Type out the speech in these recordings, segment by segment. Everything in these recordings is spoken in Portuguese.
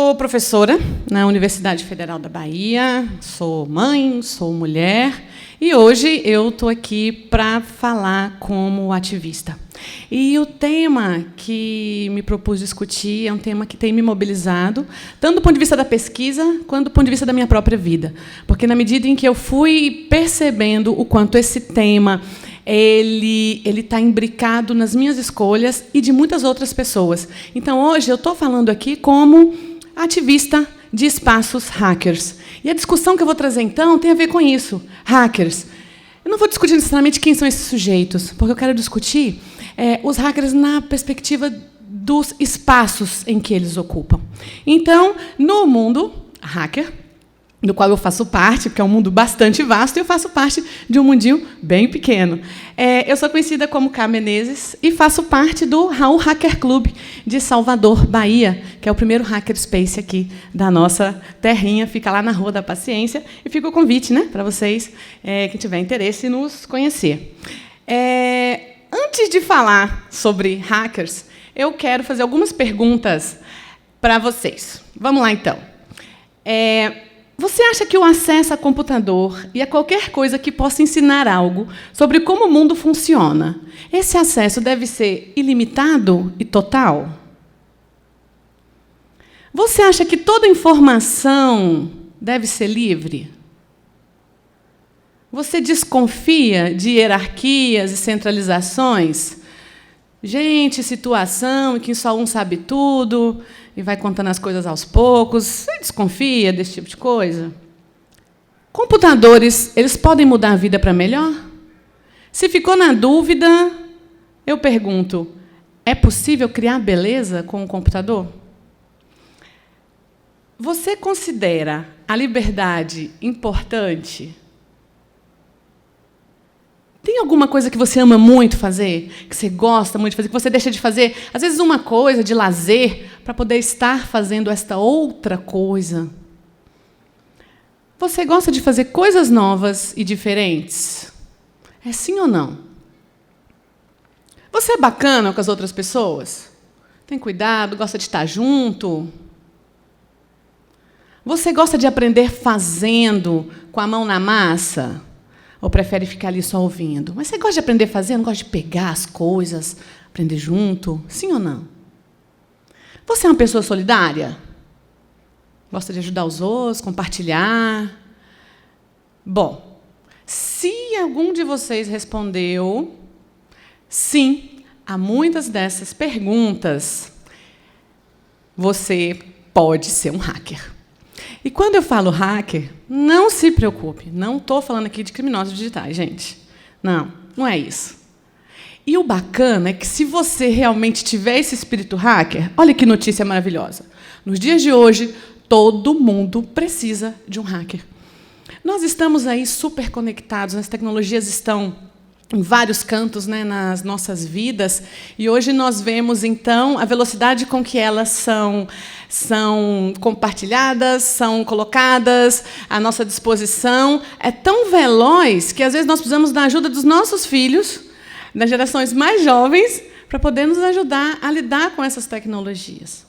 sou professora na Universidade Federal da Bahia, sou mãe, sou mulher, e hoje eu estou aqui para falar como ativista. E o tema que me propus discutir é um tema que tem me mobilizado, tanto do ponto de vista da pesquisa, quanto do ponto de vista da minha própria vida. Porque, na medida em que eu fui percebendo o quanto esse tema ele está imbricado nas minhas escolhas e de muitas outras pessoas. Então, hoje, eu estou falando aqui como ativista de espaços hackers. E a discussão que eu vou trazer, então, tem a ver com isso. Hackers. Eu não vou discutir necessariamente quem são esses sujeitos, porque eu quero discutir os hackers na perspectiva dos espaços em que eles ocupam. Então, no mundo hacker, do qual eu faço parte, porque é um mundo bastante vasto, e eu faço parte de um mundinho bem pequeno. Eu sou conhecida como Cá Menezes e faço parte do Raul Hacker Club de Salvador, Bahia, que é o primeiro hackerspace aqui da nossa terrinha, fica lá na Rua da Paciência, e fica o convite, né, para vocês que tiverem interesse em nos conhecer. Antes de falar sobre hackers, eu quero fazer algumas perguntas para vocês. Vamos lá, então. Você acha que o acesso a computador e a qualquer coisa que possa ensinar algo sobre como o mundo funciona, esse acesso deve ser ilimitado e total? Você acha que toda informação deve ser livre? Você desconfia de hierarquias e centralizações? Gente, situação em que só um sabe tudo e vai contando as coisas aos poucos. Você desconfia desse tipo de coisa? Computadores, eles podem mudar a vida para melhor? Se ficou na dúvida, eu pergunto, é possível criar beleza com o computador? Você considera a liberdade importante? Tem alguma coisa que você ama muito fazer, que você gosta muito de fazer, que você deixa de fazer, às vezes, uma coisa de lazer, para poder estar fazendo esta outra coisa? Você gosta de fazer coisas novas e diferentes? É sim ou não? Você é bacana com as outras pessoas? Tem cuidado, gosta de estar junto? Você gosta de aprender fazendo, com a mão na massa? Ou prefere ficar ali só ouvindo? Mas você gosta de aprender fazendo? Gosta de pegar as coisas, aprender junto? Sim ou não? Você é uma pessoa solidária? Gosta de ajudar os outros, compartilhar? Bom, se algum de vocês respondeu sim a muitas dessas perguntas, você pode ser um hacker. E quando eu falo hacker, não se preocupe, não estou falando aqui de criminosos digitais, gente. Não, não é isso. E o bacana é que, se você realmente tiver esse espírito hacker, olha que notícia maravilhosa. Nos dias de hoje, todo mundo precisa de um hacker. Nós estamos aí super conectados, as tecnologias estão em vários cantos, né, nas nossas vidas, e hoje nós vemos, então, a velocidade com que elas são compartilhadas, são colocadas à nossa disposição. É tão veloz que, às vezes, nós precisamos da ajuda dos nossos filhos, das gerações mais jovens, para poder nos ajudar a lidar com essas tecnologias.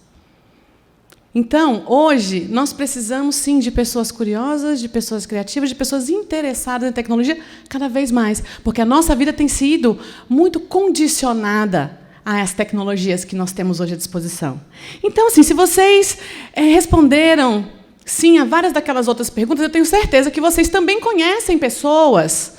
Então, hoje, nós precisamos, sim, de pessoas curiosas, de pessoas criativas, de pessoas interessadas em tecnologia cada vez mais, porque a nossa vida tem sido muito condicionada às tecnologias que nós temos hoje à disposição. Então, assim, se vocês responderam sim a várias daquelas outras perguntas, eu tenho certeza que vocês também conhecem pessoas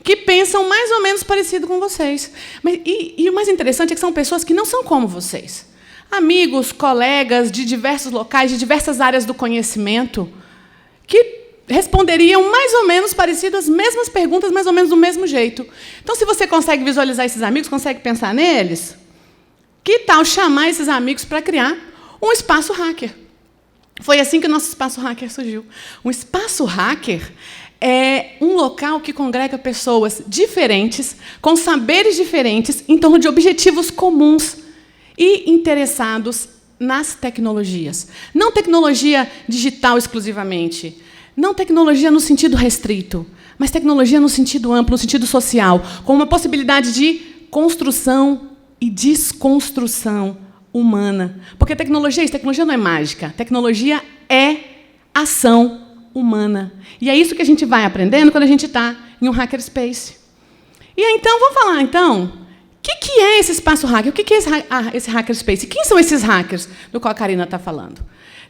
que pensam mais ou menos parecido com vocês. E o mais interessante é que são pessoas que não são como vocês. Amigos, colegas de diversos locais, de diversas áreas do conhecimento, que responderiam mais ou menos parecido às mesmas perguntas, mais ou menos do mesmo jeito. Então, se você consegue visualizar esses amigos, consegue pensar neles, que tal chamar esses amigos para criar um espaço hacker? Foi assim que o nosso espaço hacker surgiu. Um espaço hacker é um local que congrega pessoas diferentes, com saberes diferentes, em torno de objetivos comuns e interessados nas tecnologias. Não tecnologia digital exclusivamente, não tecnologia no sentido restrito, mas tecnologia no sentido amplo, no sentido social, com uma possibilidade de construção e desconstrução humana. Porque tecnologia não é mágica. Tecnologia é ação humana. E é isso que a gente vai aprendendo quando a gente está em um hackerspace. E aí, então, vamos falar, então, o que é esse espaço hacker? O que é esse hackerspace? Quem são esses hackers do qual a Karina está falando?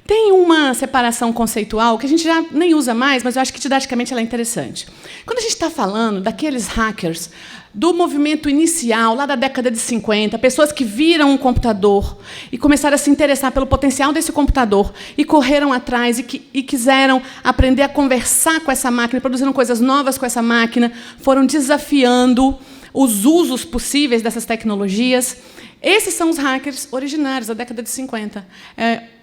Tem uma separação conceitual que a gente já nem usa mais, mas eu acho que didaticamente ela é interessante. Quando a gente está falando daqueles hackers do movimento inicial, lá da década de 50, pessoas que viram um computador e começaram a se interessar pelo potencial desse computador e correram atrás e quiseram aprender a conversar com essa máquina, produziram coisas novas com essa máquina, foram desafiando os usos possíveis dessas tecnologias. Esses são os hackers originários da década de 50.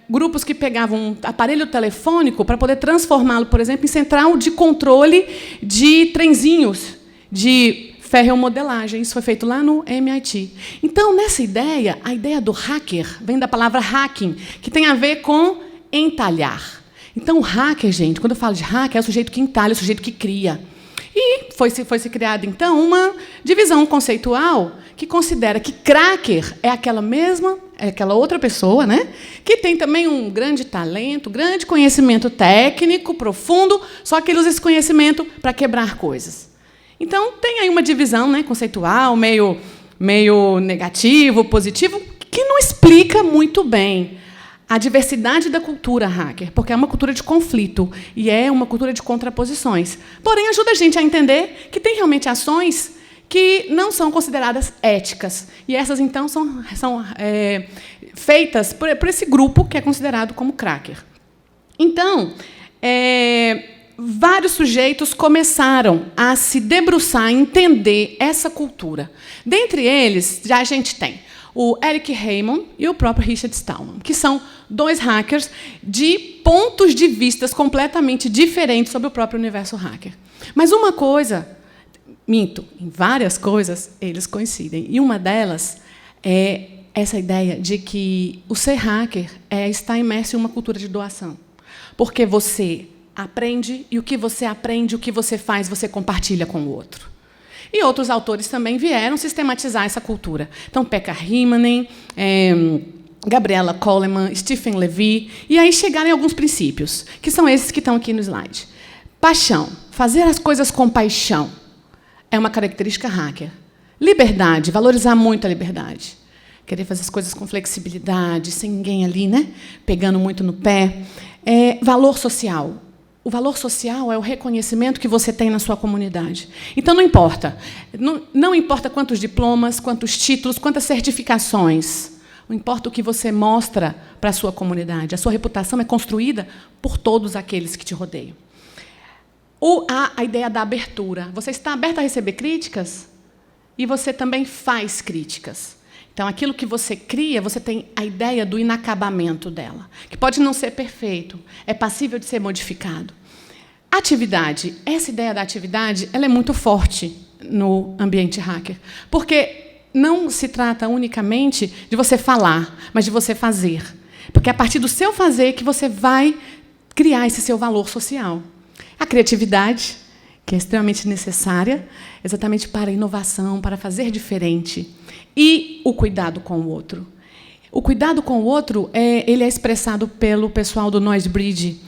Grupos que pegavam um aparelho telefônico para poder transformá-lo, por exemplo, em central de controle de trenzinhos de ferromodelagem. Isso foi feito lá no MIT. Então, nessa ideia, a ideia do hacker vem da palavra hacking, que tem a ver com entalhar. Então, o hacker, gente, quando eu falo de hacker, é o sujeito que entalha, é o sujeito que cria. E foi-se criada, então, uma divisão conceitual que considera que cracker é aquela outra pessoa, né, que tem também um grande talento, grande conhecimento técnico, profundo, só que ele usa esse conhecimento para quebrar coisas. Então, tem aí uma divisão, né, conceitual, meio negativo, positivo, que não explica muito bem a diversidade da cultura hacker, porque é uma cultura de conflito e é uma cultura de contraposições. Porém, ajuda a gente a entender que tem realmente ações que não são consideradas éticas. E essas, então, são feitas por esse grupo que é considerado como cracker. Então, vários sujeitos começaram a se debruçar, a entender essa cultura. Dentre eles, já a gente tem o Eric Raymond e o próprio Richard Stallman, que são dois hackers de pontos de vista completamente diferentes sobre o próprio universo hacker. Mas uma coisa, minto, em várias coisas eles coincidem. E uma delas é essa ideia de que o ser hacker é estar imerso em uma cultura de doação. Porque você aprende, e o que você aprende, o que você faz, você compartilha com o outro. E outros autores também vieram sistematizar essa cultura. Então, Pekka Rinnanen, Gabriela Coleman, Stephen Levy, e aí chegaram em alguns princípios, que são esses que estão aqui no slide. Paixão, fazer as coisas com paixão, é uma característica hacker. Liberdade, valorizar muito a liberdade. Querer fazer as coisas com flexibilidade, sem ninguém ali, né, pegando muito no pé. Valor social. O valor social é o reconhecimento que você tem na sua comunidade. Então, não importa. Não importa quantos diplomas, quantos títulos, quantas certificações. Não importa o que você mostra para a sua comunidade. A sua reputação é construída por todos aqueles que te rodeiam. A ideia da abertura. Você está aberto a receber críticas e você também faz críticas. Então, aquilo que você cria, você tem a ideia do inacabamento dela, que pode não ser perfeito, é passível de ser modificado. Atividade. Essa ideia da atividade ela é muito forte no ambiente hacker, porque não se trata unicamente de você falar, mas de você fazer. Porque é a partir do seu fazer que você vai criar esse seu valor social. A criatividade, que é extremamente necessária, exatamente para a inovação, para fazer diferente. E o cuidado com o outro. O cuidado com o outro ele é expressado pelo pessoal do Noisebridge,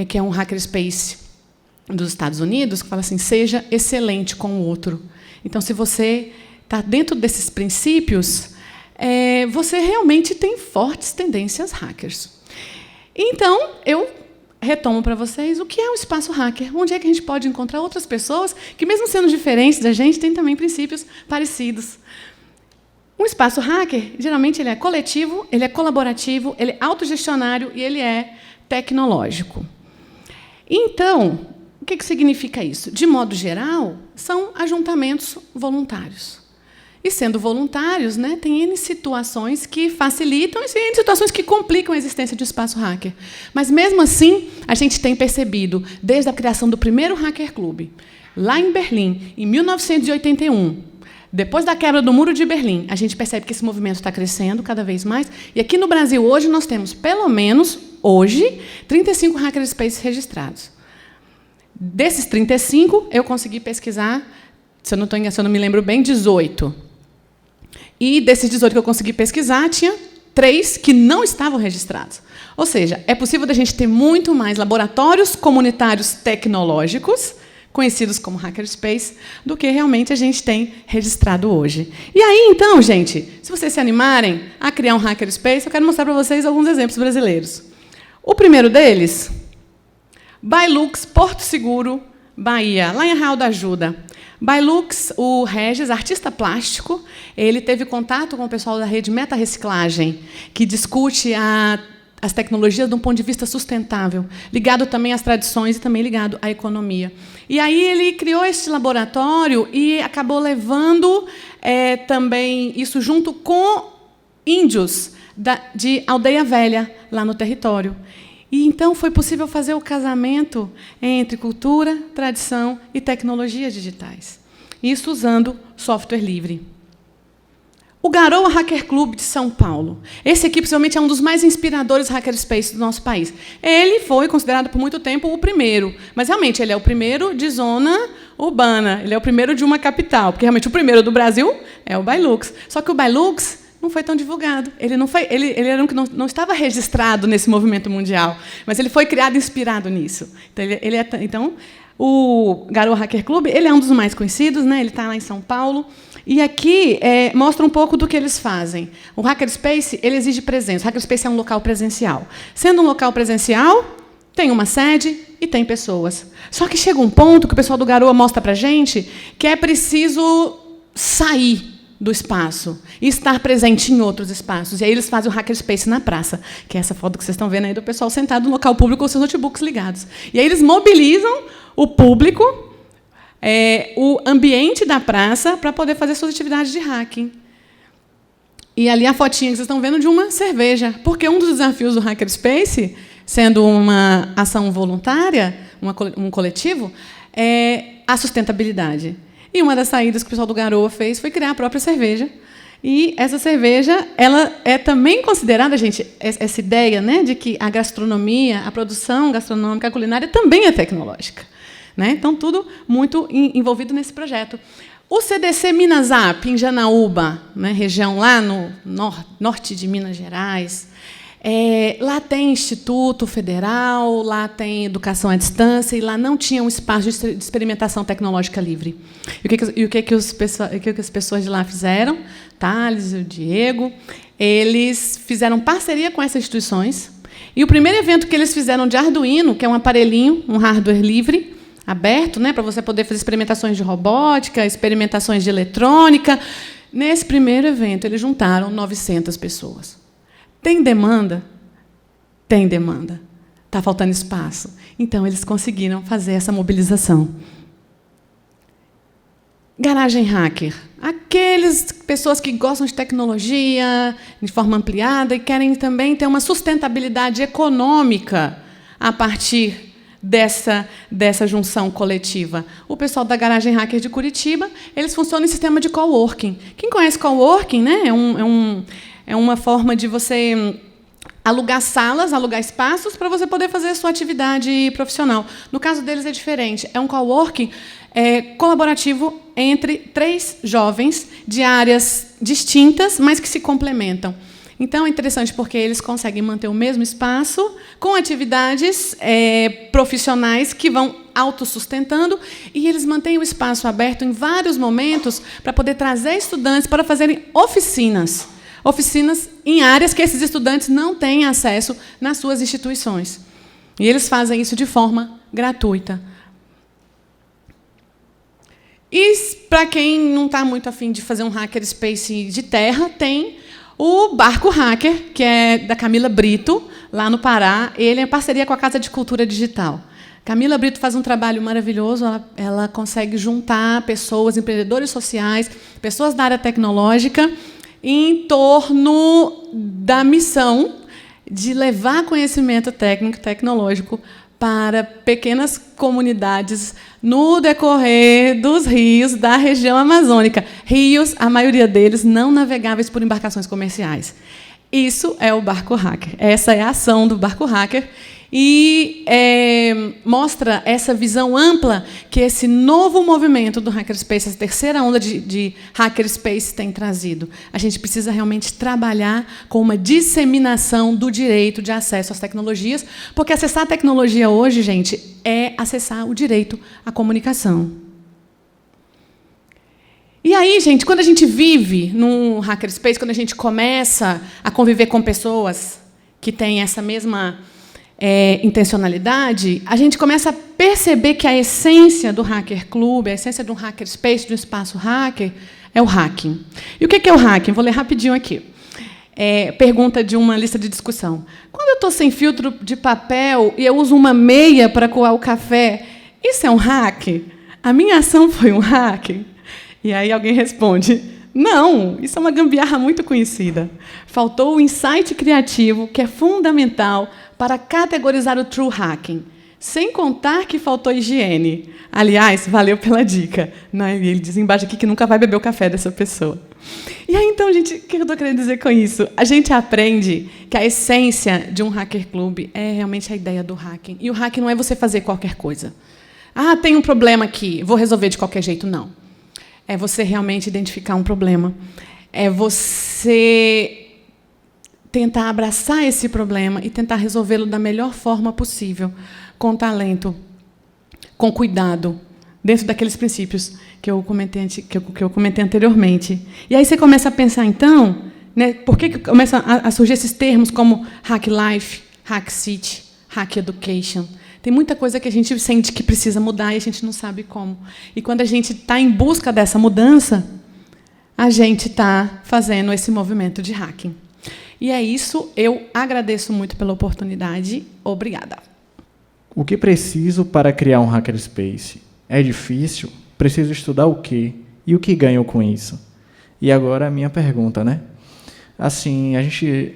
que é um hackerspace dos Estados Unidos, que fala assim, seja excelente com o outro. Então, se você está dentro desses princípios, você realmente tem fortes tendências hackers. Então, eu retomo para vocês o que é o espaço hacker, onde é que a gente pode encontrar outras pessoas que, mesmo sendo diferentes da gente, têm também princípios parecidos. Um espaço hacker, geralmente, ele é coletivo, ele é colaborativo, ele é autogestionário e ele é tecnológico. Então, o que significa isso? De modo geral, são ajuntamentos voluntários. E, sendo voluntários, né, tem N situações que facilitam e N situações que complicam a existência de espaço hacker. Mas, mesmo assim, a gente tem percebido, desde a criação do primeiro Hacker Club, lá em Berlim, em 1981, depois da quebra do Muro de Berlim, a gente percebe que esse movimento está crescendo cada vez mais. E aqui no Brasil, hoje, nós temos, pelo menos, hoje, 35 hackerspaces registrados. Desses 35, eu consegui pesquisar, se eu não me lembro bem, 18. E desses 18 que eu consegui pesquisar, tinha 3 que não estavam registrados. Ou seja, é possível da gente ter muito mais laboratórios comunitários tecnológicos, conhecidos como hackerspace, do que realmente a gente tem registrado hoje. E aí, então, gente, se vocês se animarem a criar um hackerspace, eu quero mostrar para vocês alguns exemplos brasileiros. O primeiro deles, Bailux, Porto Seguro, Bahia, lá em Arraial da Ajuda. Bailux, o Regis, artista plástico, ele teve contato com o pessoal da rede Meta Reciclagem, que discute as tecnologias de um ponto de vista sustentável, ligado também às tradições e também ligado à economia. E aí ele criou este laboratório e acabou levando também isso junto com índios de Aldeia Velha, lá no território. E então foi possível fazer o casamento entre cultura, tradição e tecnologias digitais. Isso usando software livre. O Garoa Hacker Club de São Paulo. Esse aqui, possivelmente, é um dos mais inspiradores hackerspace do nosso país. Ele foi considerado por muito tempo o primeiro, mas realmente ele é o primeiro de zona urbana, ele é o primeiro de uma capital, porque realmente o primeiro do Brasil é o Bailux. Só que o Bailux não foi tão divulgado. Ele era um que não estava registrado nesse movimento mundial, mas ele foi criado inspirado nisso. Então, o Garoa Hacker Club ele é um dos mais conhecidos, né? Ele está lá em São Paulo. E aqui mostra um pouco do que eles fazem. O hackerspace ele exige presença. O hackerspace é um local presencial. Sendo um local presencial, tem uma sede e tem pessoas. Só que chega um ponto que o pessoal do Garoa mostra para a gente que é preciso sair do espaço e estar presente em outros espaços. E aí eles fazem o hackerspace na praça, que é essa foto que vocês estão vendo aí do pessoal sentado no local público com seus notebooks ligados. E aí eles mobilizam o público, o ambiente da praça, para poder fazer suas atividades de hacking. E ali a fotinha que vocês estão vendo de uma cerveja, porque um dos desafios do hackerspace, sendo uma ação voluntária, um coletivo, é a sustentabilidade. E uma das saídas que o pessoal do Garoa fez foi criar a própria cerveja. E essa cerveja ela é também considerada, gente, essa ideia, né, de que a gastronomia, a produção gastronômica, a culinária também é tecnológica. Né? Então, tudo muito envolvido nesse projeto. O CDC Minasap, em Janaúba, né, região lá no norte de Minas Gerais, lá tem Instituto Federal, lá tem educação à distância, e lá não tinha um espaço de experimentação tecnológica livre. E o que as pessoas de lá fizeram? Thales e o Diego, eles fizeram parceria com essas instituições, e o primeiro evento que eles fizeram de Arduino, que é um aparelhinho, um hardware livre, aberto, né, para você poder fazer experimentações de robótica, experimentações de eletrônica. Nesse primeiro evento, eles juntaram 900 pessoas. Tem demanda? Tem demanda. Está faltando espaço. Então, eles conseguiram fazer essa mobilização. Garagem Hacker. Aquelas pessoas que gostam de tecnologia de forma ampliada e querem também ter uma sustentabilidade econômica a partir dessa junção coletiva. O pessoal da Garagem Hacker de Curitiba, eles funcionam em sistema de coworking. Quem conhece coworking, né, é uma forma de você alugar salas, alugar espaços para você poder fazer a sua atividade profissional. No caso deles é diferente. É um coworking colaborativo entre 3 jovens de áreas distintas, mas que se complementam. Então, é interessante porque eles conseguem manter o mesmo espaço com atividades profissionais que vão autossustentando, e eles mantêm o espaço aberto em vários momentos para poder trazer estudantes para fazerem oficinas em áreas que esses estudantes não têm acesso nas suas instituições. E eles fazem isso de forma gratuita. E, para quem não está muito afim de fazer um hackerspace de terra, tem o Barco Hacker, que é da Camila Brito, lá no Pará. Ele é em parceria com a Casa de Cultura Digital. Camila Brito faz um trabalho maravilhoso. Ela consegue juntar pessoas, empreendedores sociais, pessoas da área tecnológica, em torno da missão de levar conhecimento técnico e tecnológico para pequenas comunidades no decorrer dos rios da região amazônica. Rios, a maioria deles, não navegáveis por embarcações comerciais. Isso é o Barco Hacker. Essa é a ação do Barco Hacker. E mostra essa visão ampla que esse novo movimento do Hackerspace, essa terceira onda de Hackerspace tem trazido. A gente precisa realmente trabalhar com uma disseminação do direito de acesso às tecnologias, porque acessar a tecnologia hoje, gente, é acessar o direito à comunicação. E aí, gente, quando a gente vive num Hackerspace, quando a gente começa a conviver com pessoas que têm essa mesma intencionalidade, a gente começa a perceber que a essência do Hacker Club, a essência de um Hackerspace, de um espaço hacker, é o hacking. E o que é o hacking? Vou ler rapidinho aqui. Pergunta de uma lista de discussão. Quando eu estou sem filtro de papel e eu uso uma meia para coar o café, isso é um hack? A minha ação foi um hack? E aí alguém responde, não, isso é uma gambiarra muito conhecida. Faltou o insight criativo, que é fundamental para categorizar o true hacking, sem contar que faltou higiene. Aliás, valeu pela dica. Não, ele diz embaixo aqui que nunca vai beber o café dessa pessoa. E aí, então, gente, o que eu estou querendo dizer com isso? A gente aprende que a essência de um hacker club é realmente a ideia do hacking. E o hacking não é você fazer qualquer coisa. Ah, tem um problema aqui, vou resolver de qualquer jeito. Não. É você realmente identificar um problema. É você tentar abraçar esse problema e tentar resolvê-lo da melhor forma possível, com talento, com cuidado, dentro daqueles princípios que eu comentei anteriormente. E aí você começa a pensar, então, né, por que começam a surgir esses termos como Hack Life, Hack City, Hack Education? Tem muita coisa que a gente sente que precisa mudar e a gente não sabe como. E quando a gente está em busca dessa mudança, a gente está fazendo esse movimento de hacking. E é isso, eu agradeço muito pela oportunidade. Obrigada. O que preciso para criar um Hackerspace? É difícil? Preciso estudar o quê? E o que ganho com isso? E agora a minha pergunta, né? Assim, a gente,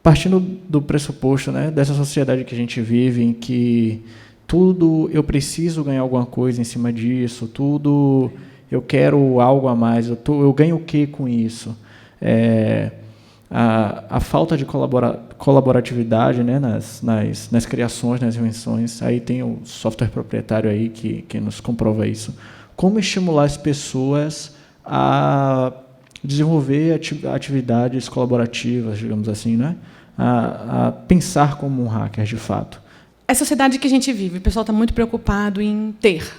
partindo do pressuposto, né, dessa sociedade que a gente vive, em que tudo eu preciso ganhar alguma coisa em cima disso, tudo eu quero algo a mais, eu ganho o quê com isso? A falta de colaboratividade, né, nas criações, nas invenções. Aí tem o software proprietário aí que nos comprova isso. Como estimular as pessoas a desenvolver atividades colaborativas, digamos assim, né? A pensar como um hacker, de fato. É a sociedade que a gente vive. O pessoal está muito preocupado em ter,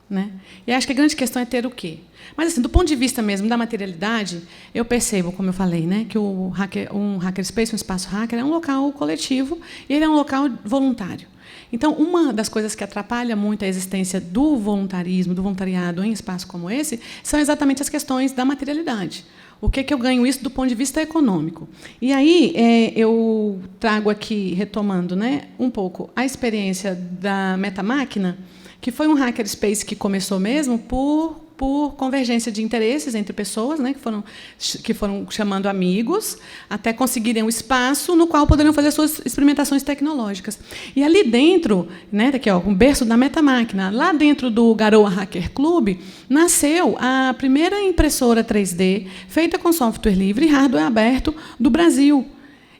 né? E acho que a grande questão é ter o quê? Mas, assim, do ponto de vista mesmo da materialidade, eu percebo, como eu falei, né, que um Hackerspace, um espaço hacker, é um local coletivo e ele é um local voluntário. Então, uma das coisas que atrapalha muito a existência do voluntarismo, do voluntariado em espaço como esse, são exatamente as questões da materialidade. O que eu ganho isso do ponto de vista econômico? E aí eu trago aqui, retomando, né, um pouco a experiência da Metamáquina, que foi um hackerspace que começou mesmo por convergência de interesses entre pessoas, né, que foram chamando amigos, até conseguirem um espaço no qual poderiam fazer suas experimentações tecnológicas. E ali dentro, né, daqui, ó, um berço da Metamáquina, lá dentro do Garoa Hacker Club, nasceu a primeira impressora 3D feita com software livre e hardware aberto do Brasil.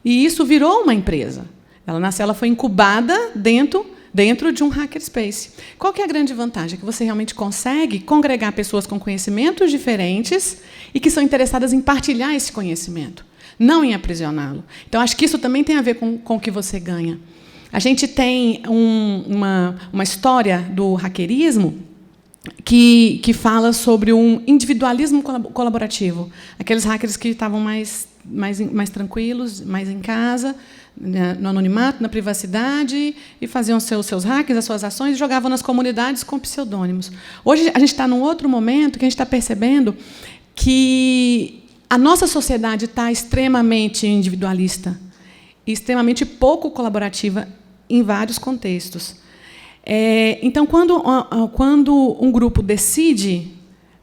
E isso virou uma empresa. Ela foi incubada dentro de um hackerspace. Qual que é a grande vantagem? É que você realmente consegue congregar pessoas com conhecimentos diferentes e que são interessadas em partilhar esse conhecimento, não em aprisioná-lo. Então, acho que isso também tem a ver com o que você ganha. A gente tem uma história do hackerismo que fala sobre um individualismo colaborativo. Aqueles hackers que estavam mais tranquilos, mais em casa, no anonimato, na privacidade, e faziam seus hacks, as suas ações, e jogavam nas comunidades com pseudônimos. Hoje, a gente está num outro momento que a gente está percebendo que a nossa sociedade está extremamente individualista e extremamente pouco colaborativa em vários contextos. Então, quando um grupo decide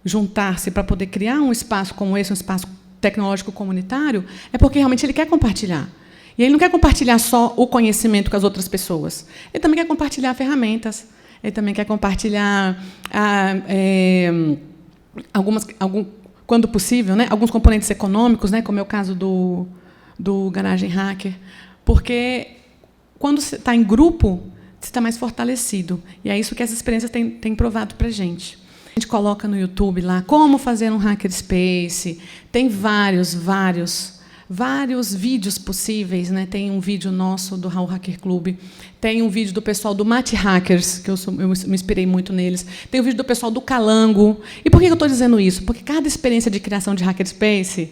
juntar-se para poder criar um espaço como esse, um espaço tecnológico comunitário, é porque realmente ele quer compartilhar. E ele não quer compartilhar só o conhecimento com as outras pessoas. Ele também quer compartilhar ferramentas. Ele também quer compartilhar, quando possível, né, alguns componentes econômicos, né, como é o caso do Garagem Hacker. Porque, quando você está em grupo, está mais fortalecido. E é isso que essa experiência tem provado para a gente. A gente coloca no YouTube lá como fazer um hackerspace. Tem vários vídeos possíveis, né? Tem um vídeo nosso do Raul Hacker Club, tem um vídeo do pessoal do Mate Hackers, que eu me inspirei muito neles, tem um vídeo do pessoal do Calango. E por que eu estou dizendo isso? Porque cada experiência de criação de hackerspace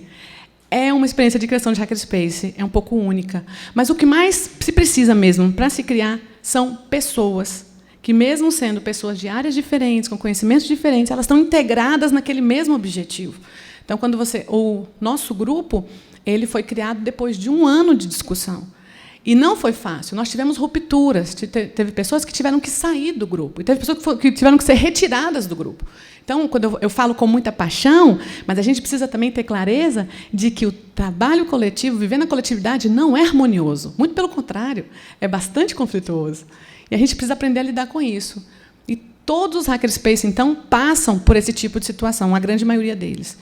é uma experiência de criação de hackerspace, é um pouco única. Mas o que mais se precisa mesmo para se criar são pessoas que, mesmo sendo pessoas de áreas diferentes, com conhecimentos diferentes, elas estão integradas naquele mesmo objetivo. Então, o nosso grupo, ele foi criado depois de 1 ano de discussão. E não foi fácil. Nós tivemos rupturas. Teve pessoas que tiveram que sair do grupo. E teve pessoas que tiveram que ser retiradas do grupo. Então, quando eu falo com muita paixão, mas a gente precisa também ter clareza de que o trabalho coletivo, viver na coletividade, não é harmonioso. Muito pelo contrário, é bastante conflituoso. E a gente precisa aprender a lidar com isso. E todos os hackerspace, então, passam por esse tipo de situação, a grande maioria deles.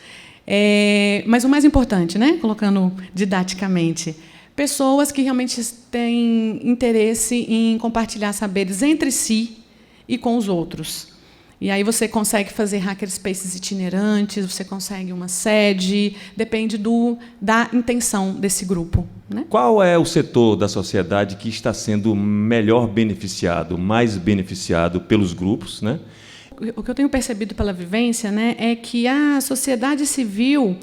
Mas o mais importante, né, colocando didaticamente, pessoas que realmente têm interesse em compartilhar saberes entre si e com os outros. E aí você consegue fazer hackerspaces itinerantes, você consegue uma sede, depende da intenção desse grupo, né? Qual é o setor da sociedade que está sendo melhor beneficiado, mais beneficiado pelos grupos, né? O que eu tenho percebido pela vivência, né, é que a sociedade civil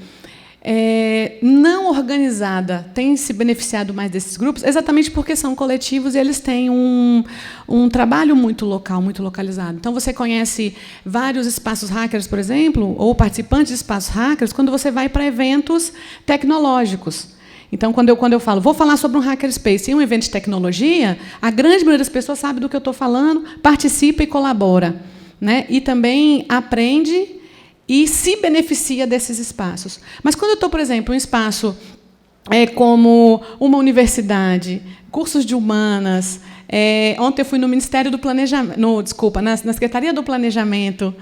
não organizada tem se beneficiado mais desses grupos, exatamente porque são coletivos e eles têm um trabalho muito local, muito localizado. Então, você conhece vários espaços hackers, por exemplo, ou participantes de espaços hackers, quando você vai para eventos tecnológicos. Então, quando eu falo, vou falar sobre um hackerspace em um evento de tecnologia, a grande maioria das pessoas sabe do que eu estou falando, participa e colabora, né? E também aprende e se beneficia desses espaços. Mas quando eu estou, por exemplo, em um espaço como uma universidade, cursos de humanas, ontem eu fui no Ministério do Planejamento, na Secretaria do Planejamento,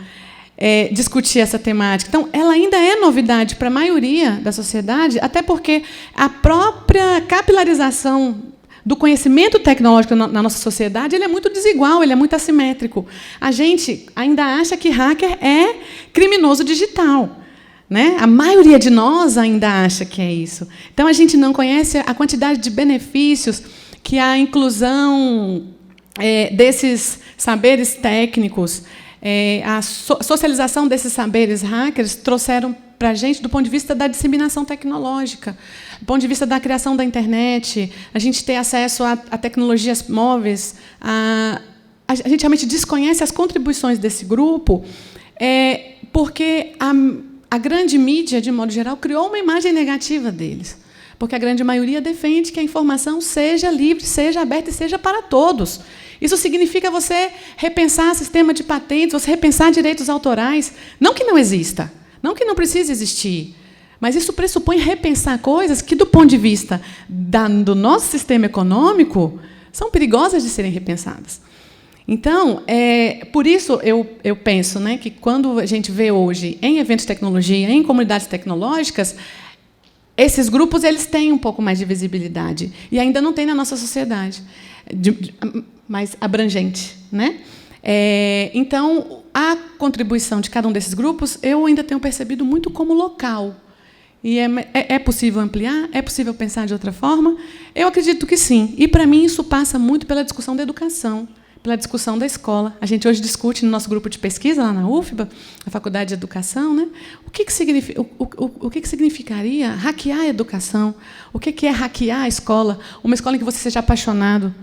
discutir essa temática. Então, ela ainda é novidade para a maioria da sociedade, até porque a própria capilarização do conhecimento tecnológico na nossa sociedade, ele é muito desigual, ele é muito assimétrico. A gente ainda acha que hacker é criminoso digital, né? A maioria de nós ainda acha que é isso. Então, a gente não conhece a quantidade de benefícios que a inclusão desses saberes técnicos, a socialização desses saberes hackers trouxeram para a gente do ponto de vista da disseminação tecnológica, do ponto de vista da criação da internet, a gente ter acesso a tecnologias móveis, a gente realmente desconhece as contribuições desse grupo, porque a grande mídia, de modo geral, criou uma imagem negativa deles, porque a grande maioria defende que a informação seja livre, seja aberta e seja para todos. Isso significa você repensar sistema de patentes, você repensar direitos autorais, não que não exista, não que não precise existir, mas isso pressupõe repensar coisas que, do ponto de vista do nosso sistema econômico, são perigosas de serem repensadas. Então, por isso eu penso, né, que quando a gente vê hoje em eventos de tecnologia, em comunidades tecnológicas, esses grupos eles têm um pouco mais de visibilidade e ainda não tem na nossa sociedade, mais abrangente, né? Então, a contribuição de cada um desses grupos eu ainda tenho percebido muito como local. E é possível ampliar? É possível pensar de outra forma? Eu acredito que sim. E, para mim, isso passa muito pela discussão da educação, pela discussão da escola. A gente hoje discute no nosso grupo de pesquisa, lá na UFBA, a Faculdade de Educação, né? O que significaria hackear a educação? O que é hackear a escola? Uma escola em que você seja apaixonado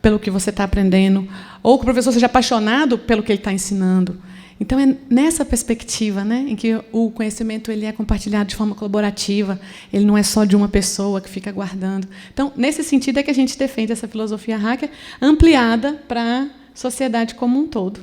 pelo que você está aprendendo, ou que o professor seja apaixonado pelo que ele está ensinando. Então, é nessa perspectiva, né, em que o conhecimento ele é compartilhado de forma colaborativa, ele não é só de uma pessoa que fica guardando. Então, nesse sentido é que a gente defende essa filosofia hacker ampliada para a sociedade como um todo.